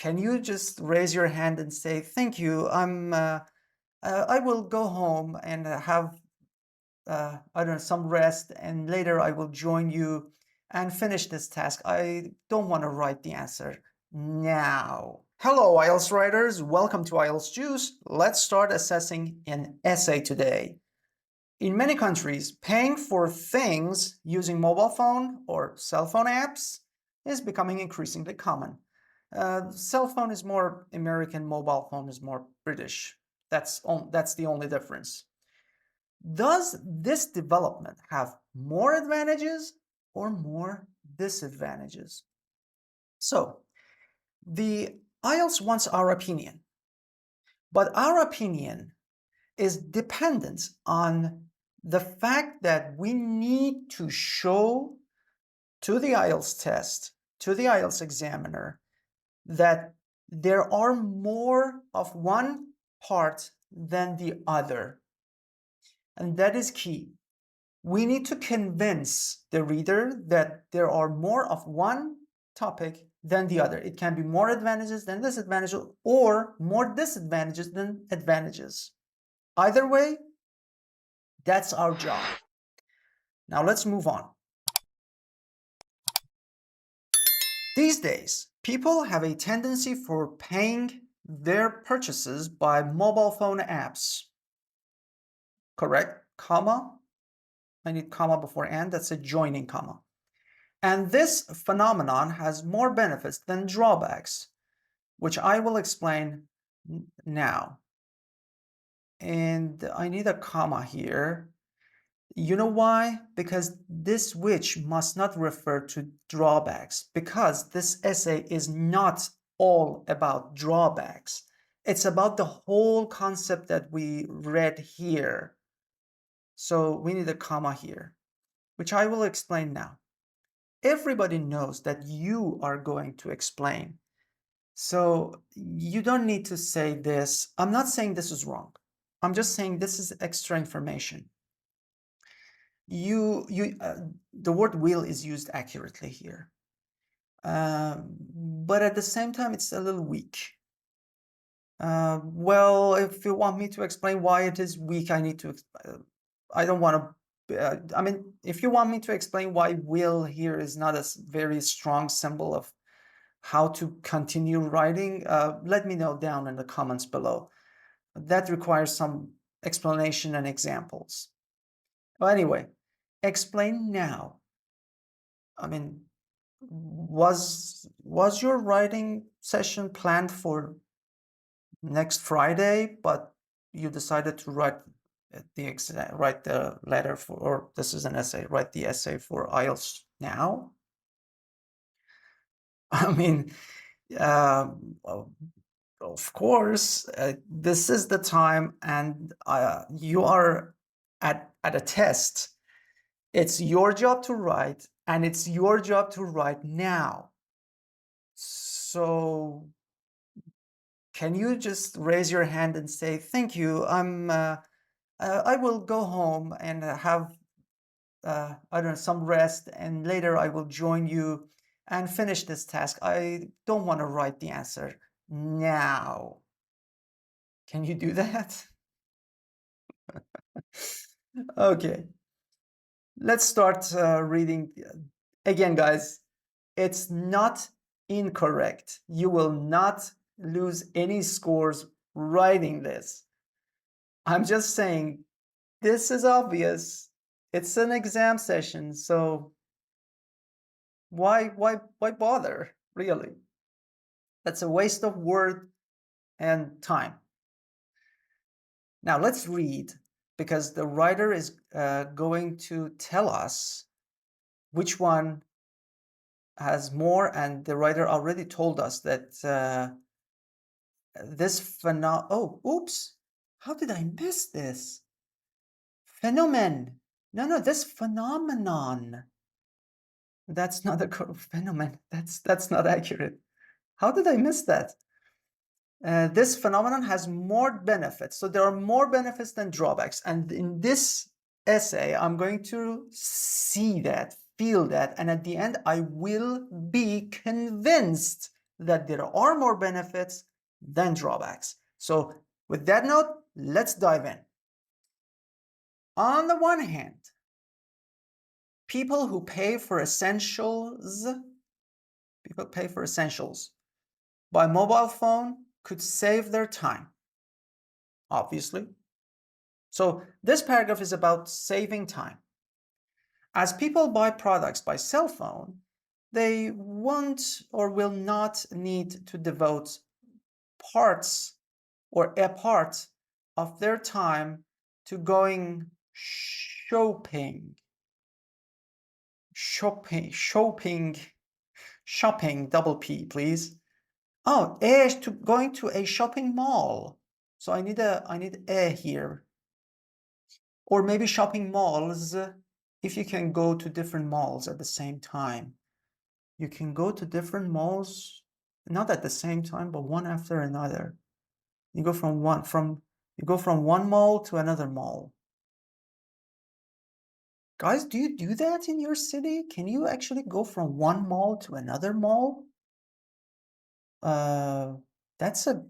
can you just raise your hand and say, thank you, I will go home and have, I don't know, some rest, and later I will join you and finish this task. I don't want to write the answer now. Hello, IELTS writers. Welcome to IELTS Juice. Let's start assessing an essay today. In many countries, paying for things using mobile phone or cell phone apps is becoming increasingly common. Cell phone is more American, mobile phone is more British. That's the only difference. Does this development have more advantages or more disadvantages? So, the IELTS wants our opinion, but our opinion is dependent on the fact that we need to show to the IELTS test, to the IELTS examiner, that there are more of one part than the other. And that is key. We need to convince the reader that there are more of one topic than the other. It can be more advantages than disadvantages, or more disadvantages than advantages. Either way, that's our job. Now let's move on. These days, people have a tendency for paying their purchases by mobile phone apps. Correct? Comma. I need comma before and. That's a joining comma. And this phenomenon has more benefits than drawbacks, which I will explain now. And I need a comma here. You know why? Because this which must not refer to drawbacks, because this essay is not all about drawbacks. It's about the whole concept that we read here. So we need a comma here, which I will explain now. Everybody knows that you are going to explain. So you don't need to say this. I'm not saying this is wrong. I'm just saying this is extra information. The word will is used accurately here, but at the same time it's a little weak. Well, if you want me to explain why it is weak, I need to I don't want to I mean, if you want me to explain why will here is not a very strong symbol of how to continue writing, let me know down in the comments below. That requires some explanation and examples. Well, anyway, explain now. I mean, was your writing session planned for next Friday, but you decided to write the letter for, or this is an essay, write the essay for IELTS now? I mean, of course, this is the time, and you are at a test. It's your job to write, and it's your job to write now. So can you just raise your hand and say, thank you, I will go home and have, I don't know, some rest, and later I will join you and finish this task. I don't want to write the answer now. Can you do that? Okay. Let's start reading. Again, guys, it's not incorrect. You will not lose any scores writing this. I'm just saying this is obvious. It's an exam session, so why bother, really? That's a waste of word and time. Now let's read, because the writer is going to tell us which one has more, and the writer already told us that this oh, oops, how did I miss this? Phenomenon. No, this phenomenon. That's not a phenomenon. That's not accurate. How did I miss that? This phenomenon has more benefits. So there are more benefits than drawbacks. And in this essay, I'm going to see that, feel that, and at the end, I will be convinced that there are more benefits than drawbacks. So with that note, let's dive in. On the one hand, people who pay for essentials, by mobile phone could save their time, obviously. So this paragraph is about saving time. As people buy products by cell phone, they won't or will not need to devote parts or a part of their time to going shopping, double P, please. Oh, to going to a shopping mall. So I need a here. Or maybe shopping malls, if you can go to different malls at the same time. You can go to different malls, not at the same time, but one after another. You go from one mall to another mall. Guys, do you do that in your city? Can you actually go from one mall to another mall? That's a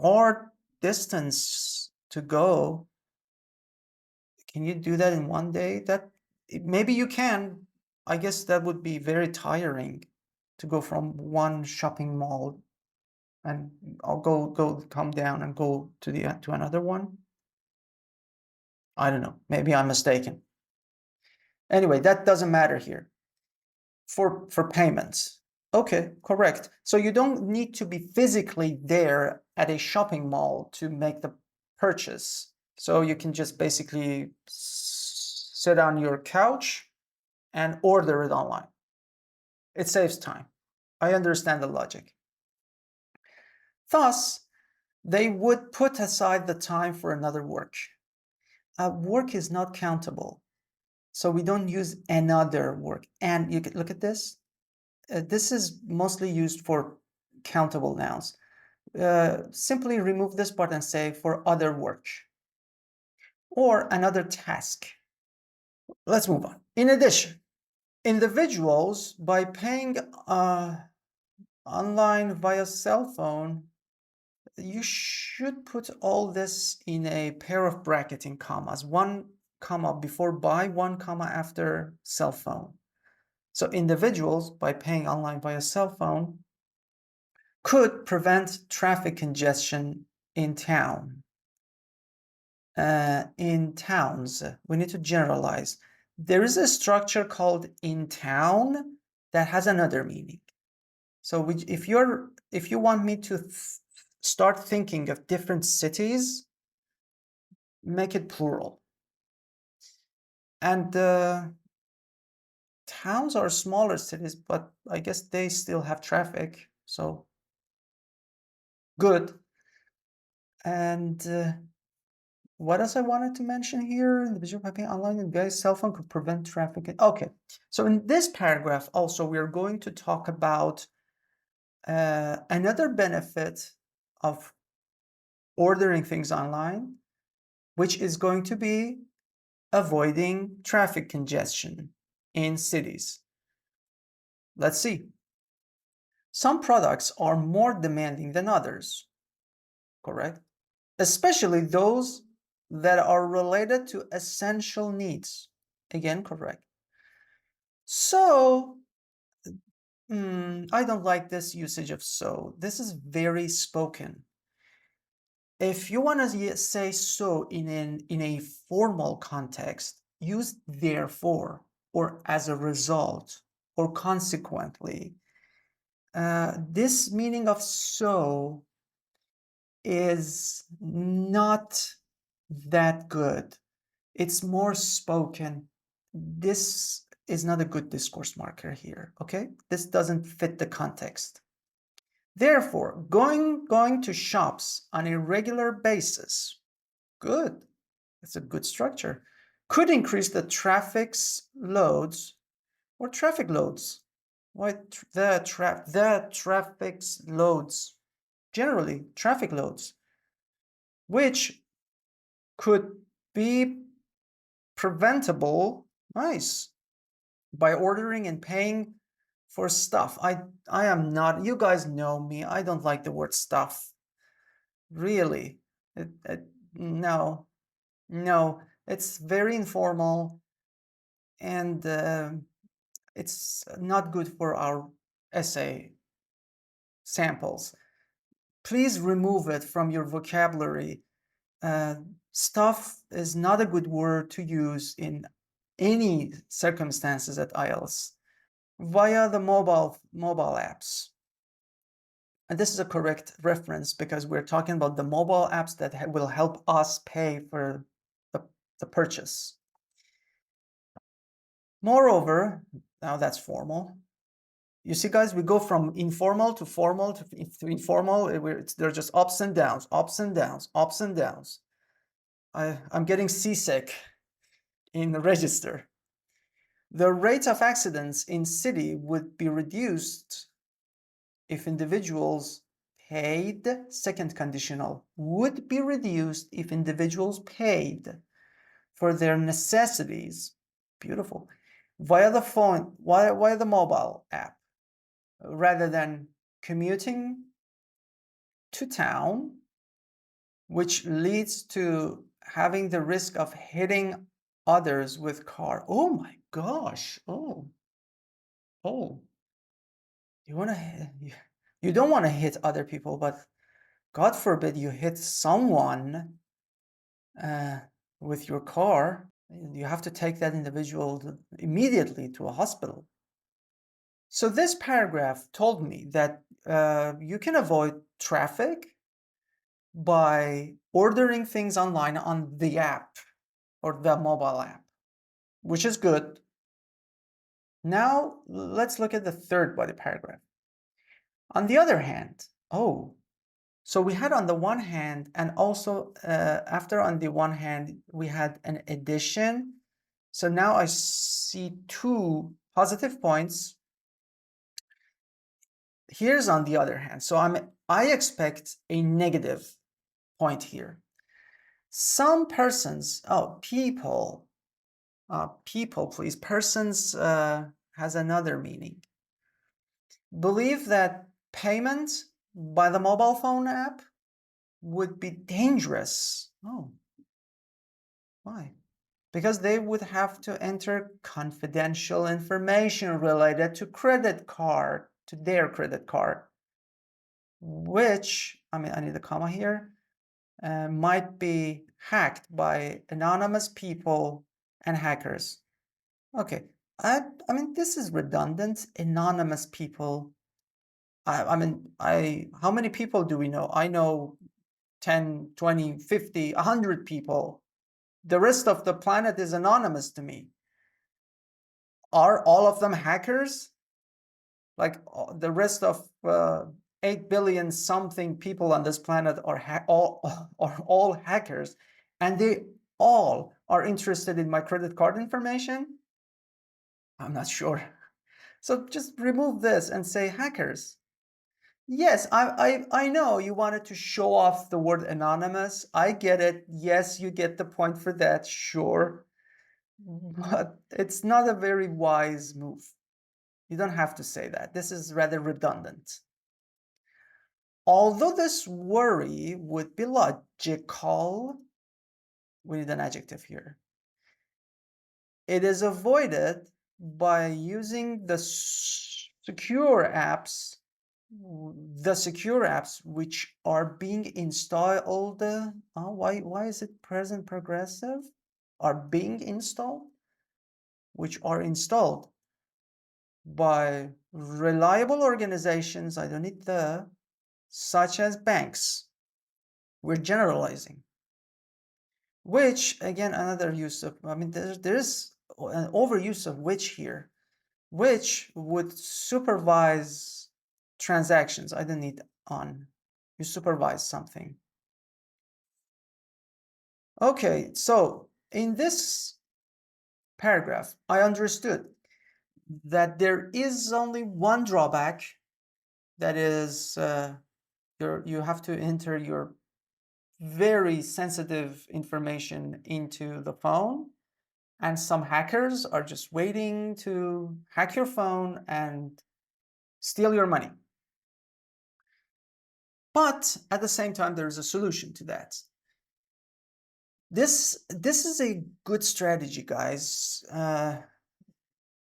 far distance to go. Can you do that in one day? Maybe you can. I guess that would be very tiring to go from one shopping mall and I'll come down and go to another one. I don't know. Maybe I'm mistaken. Anyway, that doesn't matter here. For payments. Okay, correct. So you don't need to be physically there at a shopping mall to make the purchase. So you can just basically sit on your couch and order it online. It saves time. I understand the logic. Thus, they would put aside the time for another work. Work is not countable. So we don't use another work. And you can look at this. This is mostly used for countable nouns. Simply remove this part and say for other work or another task. Let's move on. In addition, individuals, by paying online via cell phone, you should put all this in a pair of bracketing commas, 1 comma before buy, 1 comma after cell phone. So individuals, by paying online via cell phone, could prevent traffic congestion in town. In towns, we need to generalize. There is a structure called in town that has another meaning. So if you want me to start thinking of different cities, make it plural. And towns are smaller cities, but I guess they still have traffic, so good. And what else I wanted to mention here? The visual piping online and guys' cell phone could prevent traffic. Okay, so in this paragraph also we are going to talk about another benefit of ordering things online, which is going to be avoiding traffic congestion in cities. Let's see. Some products are more demanding than others, correct? Especially those that are related to essential needs. Again, correct. So, I don't like this usage of so. This is very spoken. If you want to say so in a formal context, use therefore, or as a result, or consequently. This meaning of so is not that good. It's more spoken. This is not a good discourse marker here, okay? This doesn't fit the context. Therefore, going to shops on a regular basis, good. It's a good structure. Could increase the traffic's loads or traffic loads. What the traffic's loads, generally traffic loads, which could be preventable, nice, by ordering and paying for stuff. I am not, you guys know me, I don't like the word stuff. Really. No, no, it's very informal, and it's not good for our essay samples. Please remove it from your vocabulary. Stuff is not a good word to use in any circumstances at IELTS. Via the mobile apps. And this is a correct reference because we're talking about the mobile apps that will help us pay for the purchase. Moreover, now that's formal. You see, guys, we go from informal to formal to informal. They're just ups and downs, ups and downs, ups and downs. I'm getting seasick in the register. The rate of accidents in city would be reduced if individuals paid, second conditional, would be reduced if individuals paid for their necessities, beautiful, via the phone, via the mobile app, rather than commuting to town, which leads to having the risk of hitting others with car. Oh my gosh. Oh, you don't want to hit other people, but God forbid you hit someone with your car. You have to take that individual immediately to a hospital. So this paragraph told me that you can avoid traffic by ordering things online on the app or the mobile app, which is good. Now let's look at the third body paragraph. On the other hand, so we had on the one hand, and also after on the one hand, we had an addition. So now I see two positive points. Here's on the other hand. So I expect a negative point here. Some persons, people, please, persons has another meaning. Believe that payment by the mobile phone app would be dangerous. Oh, why? Because they would have to enter confidential information related to their credit card, which, I need a comma here, might be hacked by anonymous people and hackers. Okay, this is redundant, anonymous people. How many people do we know? I know 10, 20, 50, 100 people. The rest of the planet is anonymous to me. Are all of them hackers? Like the rest of 8 billion something people on this planet are all hackers, and they all are interested in my credit card information? I'm not sure. So just remove this and say hackers. Yes, I know you wanted to show off the word anonymous. I get it. Yes, you get the point for that, sure. But it's not a very wise move. You don't have to say that. This is rather redundant. Although this worry would be logical, we need an adjective here. It is avoided by using the secure apps which are being installed. Why is it present progressive? Are being installed, which are installed by reliable organizations. I don't need the, such as banks. We're generalizing, which again, another use of, there's an overuse of which here, which would supervise transactions. I don't need on. You supervise something. Okay, so in this paragraph, I understood that there is only one drawback. That is, you have to enter your very sensitive information into the phone, and some hackers are just waiting to hack your phone and steal your money. But at the same time, there's a solution to that. This is a good strategy, guys.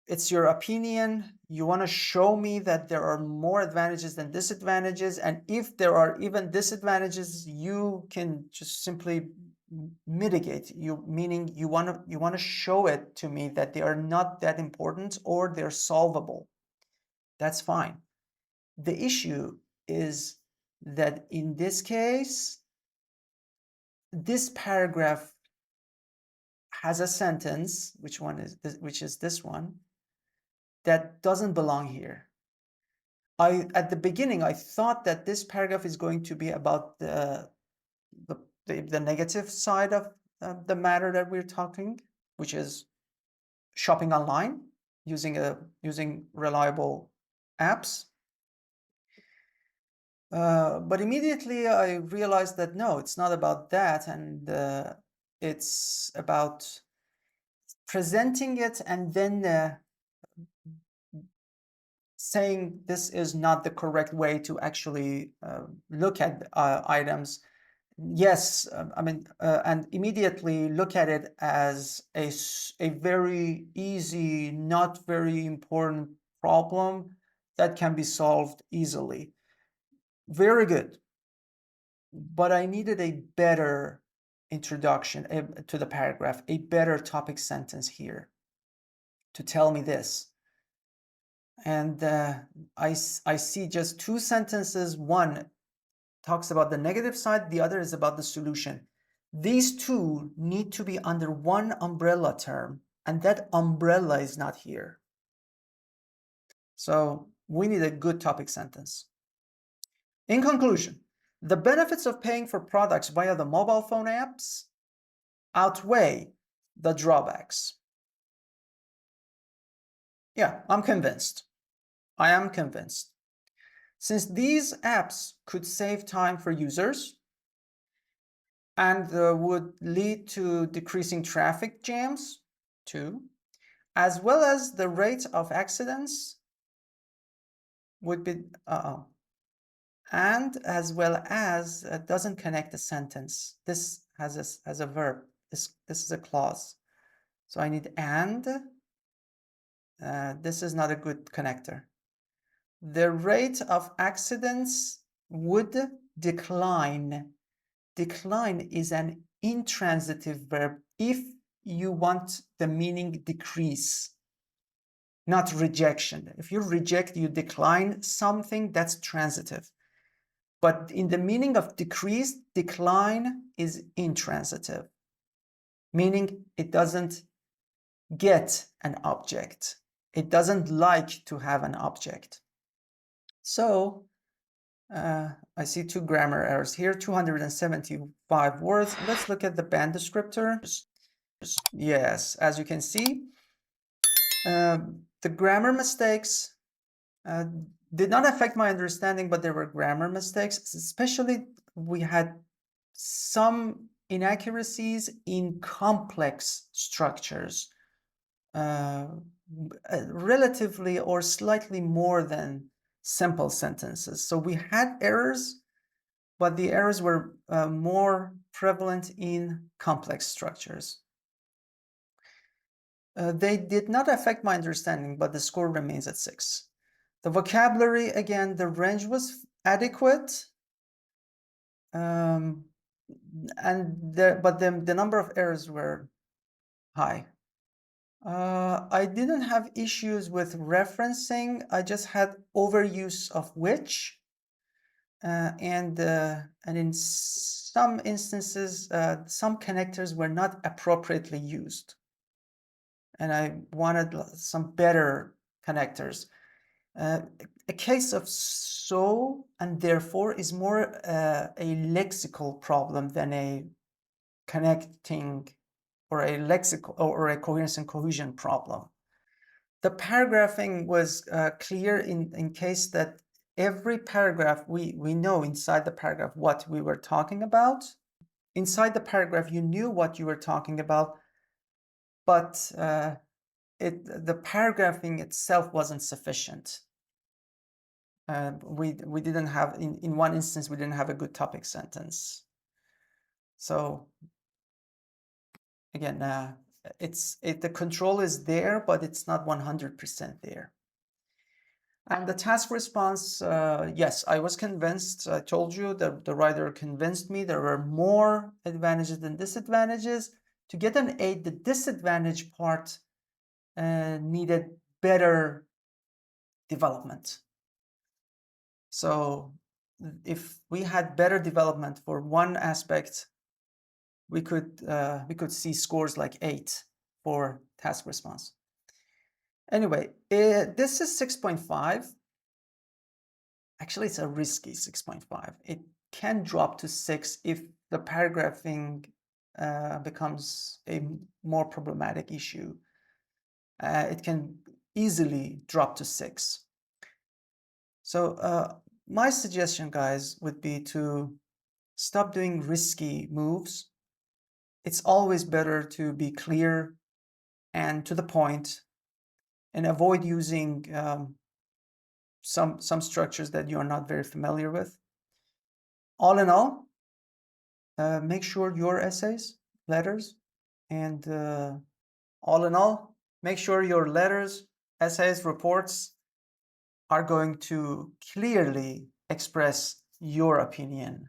It's your opinion. You want to show me that there are more advantages than disadvantages, and if there are even disadvantages, you can just simply mitigate. Meaning you want to show it to me that they are not that important or they're solvable. That's fine. The issue is that in this case, this paragraph has a sentence, which is this one, that doesn't belong here. At the beginning, I thought that this paragraph is going to be about the negative side of the matter that we're talking, which is shopping online using reliable apps. But immediately I realized that no, it's not about that, and it's about presenting it and then saying this is not the correct way to actually look at items. Yes, and immediately look at it as a very easy, not very important problem that can be solved easily. Very good. But I needed a better introduction to the paragraph, a better topic sentence here to tell me this. And I see just two sentences. One talks about the negative side, the other is about the solution. These two need to be under one umbrella term, and that umbrella is not here. So we need a good topic sentence. In conclusion, the benefits of paying for products via the mobile phone apps outweigh the drawbacks. Yeah, I'm convinced. I am convinced. Since these apps could save time for users and would lead to decreasing traffic jams too, as well as the rate of accidents would be, and as well as doesn't connect the sentence. This has a verb. This is a clause. So I need and. This is not a good connector. The rate of accidents would decline. Decline is an intransitive verb if you want the meaning decrease, not rejection. If you reject, you decline something, that's transitive. But in the meaning of decrease, decline is intransitive, meaning it doesn't get an object. It doesn't like to have an object. So I see two grammar errors here, 275 words. Let's look at the band descriptor. Yes, as you can see, the grammar mistakes did not affect my understanding, but there were grammar mistakes. Especially, we had some inaccuracies in complex structures, relatively or slightly more than simple sentences. So we had errors, but the errors were more prevalent in complex structures. They did not affect my understanding, but the score remains at 6. The vocabulary, again, the range was adequate, but the number of errors were high. I didn't have issues with referencing. I just had overuse of which, and in some instances, some connectors were not appropriately used, and I wanted some better connectors. A case of so and therefore is more a lexical problem than a connecting or a lexical or a coherence and cohesion problem. The paragraphing was clear in case that every paragraph, we know inside the paragraph what we were talking about. Inside the paragraph, you knew what you were talking about, but the paragraphing itself wasn't sufficient. We didn't have, in one instance, we didn't have a good topic sentence. So again, the control is there, but it's not 100% there. And the task response, yes, I was convinced. I told you that the writer convinced me there were more advantages than disadvantages. To get an 8, the disadvantage part needed better development. So if we had better development for one aspect, we could see scores like 8 for task response. Anyway, this is 6.5. Actually, it's a risky 6.5. It can drop to 6 if the paragraphing becomes a more problematic issue. It can easily drop to 6. So my suggestion, guys, would be to stop doing risky moves. It's always better to be clear and to the point, and avoid using some structures that you're not very familiar with. All in all, make sure your essays, letters, and all in all, make sure your letters, essays, reports are going to clearly express your opinion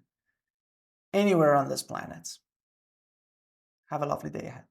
anywhere on this planet. Have a lovely day ahead.